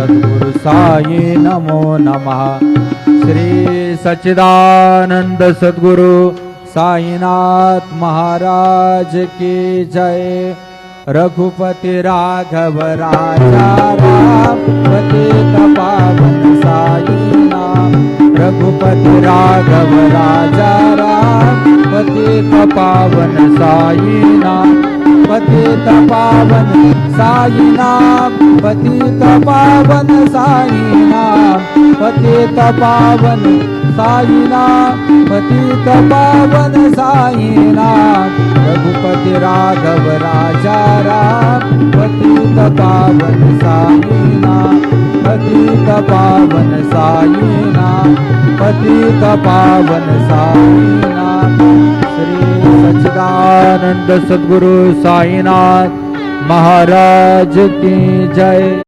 सद्गुरु साई नमो नमः। श्री सच्चिदानंद सद्गुरु साईनाथ महाराज की जय। रघुपति राघव राजा राम पतित पावन साई नाम। रघुपति राघव राजा राम पतित पावन साई नाम। पतित पावन साई नाम, पतित पावन साई नाम, पतित पावन साई नाम, पतित पावन साई नाम। रघुपति राघव राजा राम पतित पावन साई नाम, पतित पावन साई नाम, पतित पावन साई नाम। श्री सच्चिदानंद सद्गुरु साईनाथ महाराज की जय।